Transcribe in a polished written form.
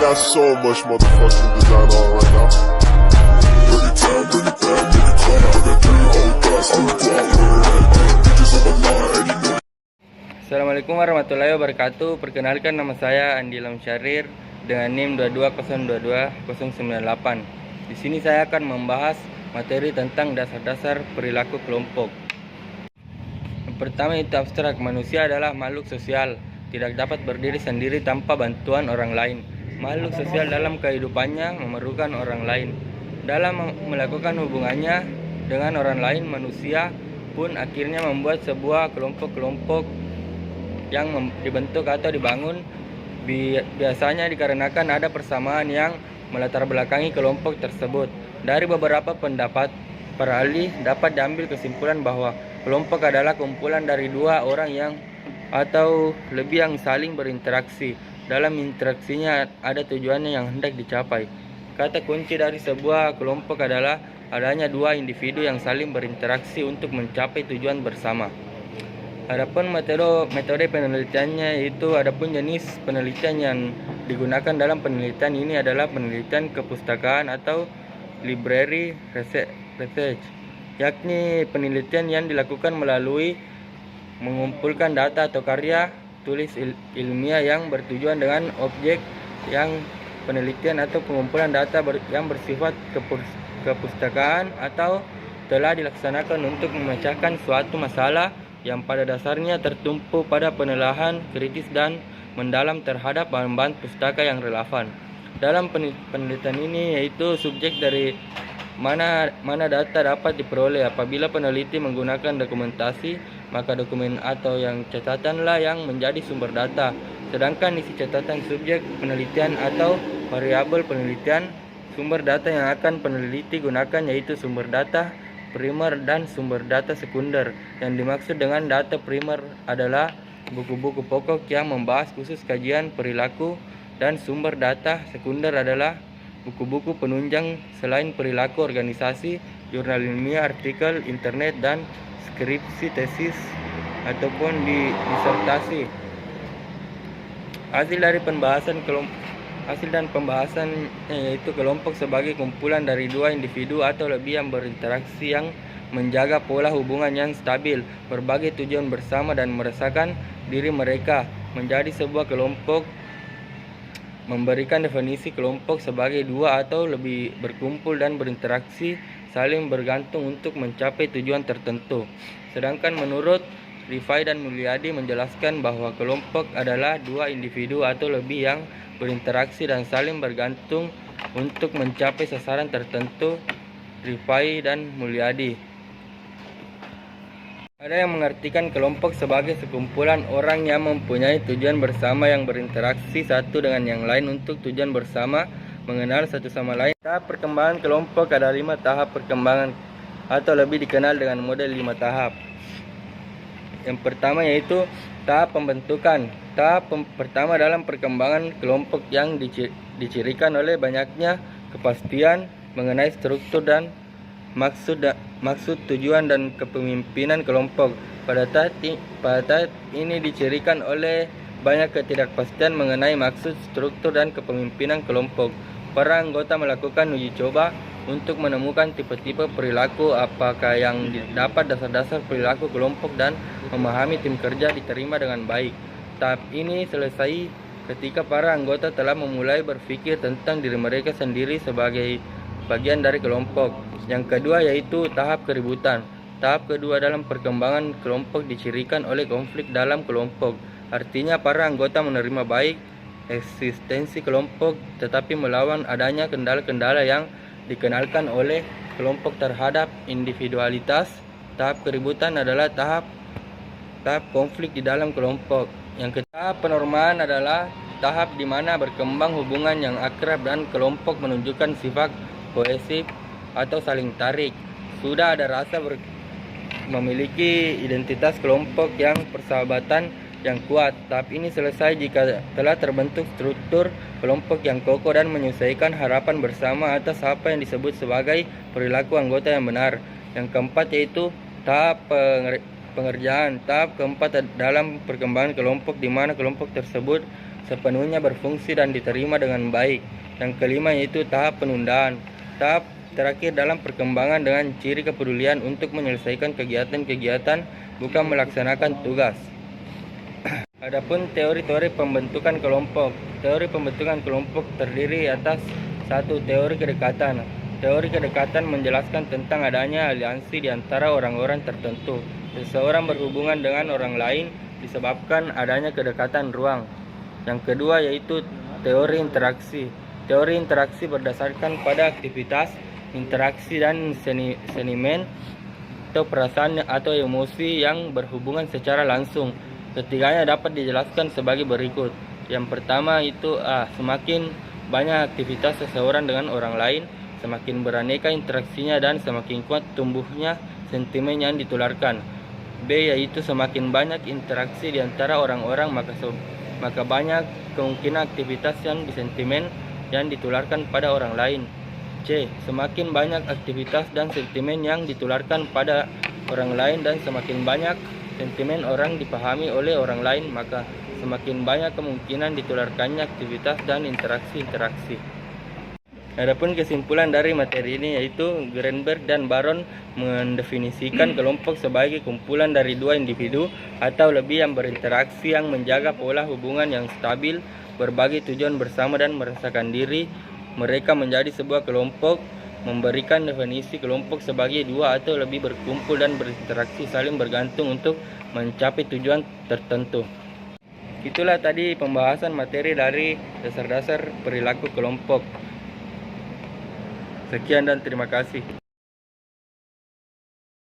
got so much motherfucking design on right now. Bring it down, bring it down, nigga, come out, got 3 whole thoughts, I'm the guap, bitches on my line, and you know. Assalamualaikum warahmatullahi wabarakatuh. Perkenalkan, nama saya Andi Lamsyarir dengan NIM 22022-098. Di sini saya akan membahas materi tentang dasar-dasar perilaku kelompok. Yang pertama itu abstrak. Manusia adalah makhluk sosial, tidak dapat berdiri sendiri tanpa bantuan orang lain. Makhluk sosial dalam kehidupannya memerlukan orang lain. Dalam melakukan hubungannya dengan orang lain, manusia pun akhirnya membuat sebuah kelompok-kelompok yang dibentuk atau dibangun. Biasanya dikarenakan ada persamaan yang melatar belakangi kelompok tersebut. Dari beberapa pendapat, para ahli dapat diambil kesimpulan bahwa kelompok adalah kumpulan dari dua orang yang atau lebih yang saling berinteraksi. Dalam interaksinya ada tujuannya yang hendak dicapai. Kata kunci dari sebuah kelompok adalah adanya dua individu yang saling berinteraksi untuk mencapai tujuan bersama. Adapun metode penelitiannya itu adapun jenis penelitian yang digunakan dalam penelitian ini adalah penelitian kepustakaan atau library research, yakni penelitian yang dilakukan melalui mengumpulkan data atau karya tulis ilmiah yang bertujuan dengan objek yang penelitian atau pengumpulan data yang bersifat kepustakaan atau telah dilaksanakan untuk memecahkan suatu masalah yang pada dasarnya tertumpu pada penelaahan kritis dan mendalam terhadap bahan-bahan pustaka yang relevan. Dalam penelitian ini yaitu subjek dari mana data dapat diperoleh. Apabila peneliti menggunakan dokumentasi, maka dokumen atau yang catatanlah yang menjadi sumber data. Sedangkan isi catatan subjek penelitian atau variabel penelitian, sumber data yang akan peneliti gunakan yaitu sumber data primer dan sumber data sekunder. Yang dimaksud dengan data primer adalah buku-buku pokok yang membahas khusus kajian perilaku, dan sumber data sekunder adalah buku-buku penunjang selain perilaku organisasi, jurnal ilmiah, artikel internet, dan skripsi, tesis, ataupun disertasi. Hasil dan pembahasan yaitu kelompok sebagai kumpulan dari dua individu atau lebih yang berinteraksi yang menjaga pola hubungan yang stabil, berbagai tujuan bersama, dan merasakan diri mereka menjadi sebuah kelompok. Memberikan definisi kelompok sebagai dua atau lebih berkumpul dan berinteraksi saling bergantung untuk mencapai tujuan tertentu. Sedangkan menurut Rifai dan Mulyadi menjelaskan bahwa kelompok adalah dua individu atau lebih yang berinteraksi dan saling bergantung untuk mencapai sasaran tertentu. Rifai dan Mulyadi. Ada yang mengartikan kelompok sebagai sekumpulan orang yang mempunyai tujuan bersama yang berinteraksi satu dengan yang lain untuk tujuan bersama, mengenal satu sama lain. Tahap perkembangan kelompok ada 5 tahap perkembangan atau lebih dikenal dengan model 5 tahap. Yang pertama yaitu tahap pembentukan. Tahap pertama dalam perkembangan kelompok yang dicirikan oleh banyaknya kepastian mengenai struktur dan maksud, tujuan, dan kepemimpinan kelompok. Pada tahap ini dicirikan oleh banyak ketidakpastian mengenai maksud, struktur, dan kepemimpinan kelompok. Para anggota melakukan uji coba untuk menemukan tipe-tipe perilaku apakah yang dapat dasar-dasar perilaku kelompok dan memahami tim kerja diterima dengan baik. Tahap ini selesai ketika para anggota telah memulai berpikir tentang diri mereka sendiri sebagai bagian dari kelompok. Yang kedua yaitu tahap keributan. Tahap kedua dalam perkembangan kelompok dicirikan oleh konflik dalam kelompok. Artinya para anggota menerima baik eksistensi kelompok tetapi melawan adanya kendala-kendala yang dikenalkan oleh kelompok terhadap individualitas. Tahap keributan adalah tahap konflik di dalam kelompok. Yang ketiga, tahap penormaan adalah tahap di mana berkembang hubungan yang akrab dan kelompok menunjukkan sifat kohesif atau saling tarik. Sudah ada rasa memiliki identitas kelompok yang persahabatan yang kuat. Tahap ini selesai jika telah terbentuk struktur kelompok yang kokoh dan menyelesaikan harapan bersama atas apa yang disebut sebagai perilaku anggota yang benar. Yang keempat yaitu tahap pengerjaan. Tahap keempat dalam perkembangan kelompok di mana kelompok tersebut sepenuhnya berfungsi dan diterima dengan baik. Yang kelima yaitu tahap penundaan. Tahap terakhir dalam perkembangan dengan ciri kepedulian untuk menyelesaikan kegiatan-kegiatan, bukan melaksanakan tugas. Adapun teori-teori pembentukan kelompok. Teori pembentukan kelompok terdiri atas satu, teori kedekatan. Teori kedekatan menjelaskan tentang adanya aliansi di antara orang-orang tertentu. Seseorang berhubungan dengan orang lain disebabkan adanya kedekatan ruang. Yang kedua yaitu teori interaksi. Teori interaksi berdasarkan pada aktivitas, interaksi dan sentimen atau perasaan atau emosi yang berhubungan secara langsung. Ketiganya dapat dijelaskan sebagai berikut. Yang pertama itu semakin banyak aktivitas seseorang dengan orang lain, semakin beraneka interaksinya dan semakin kuat tumbuhnya sentimen yang ditularkan. B yaitu semakin banyak interaksi di antara orang-orang maka banyak kemungkinan aktivitas yang sentimen yang ditularkan pada orang lain. C. Semakin banyak aktivitas dan sentimen yang ditularkan pada orang lain dan semakin banyak sentimen orang dipahami oleh orang lain, maka semakin banyak kemungkinan ditularkannya aktivitas dan interaksi-interaksi. Adapun kesimpulan dari materi ini yaitu Greenberg dan Baron mendefinisikan kelompok sebagai kumpulan dari dua individu atau lebih yang berinteraksi yang menjaga pola hubungan yang stabil, berbagi tujuan bersama dan merasakan diri mereka menjadi sebuah kelompok. Memberikan definisi kelompok sebagai dua atau lebih berkumpul dan berinteraksi saling bergantung untuk mencapai tujuan tertentu. Itulah tadi pembahasan materi dari dasar-dasar perilaku kelompok. Sekian dan terima kasih.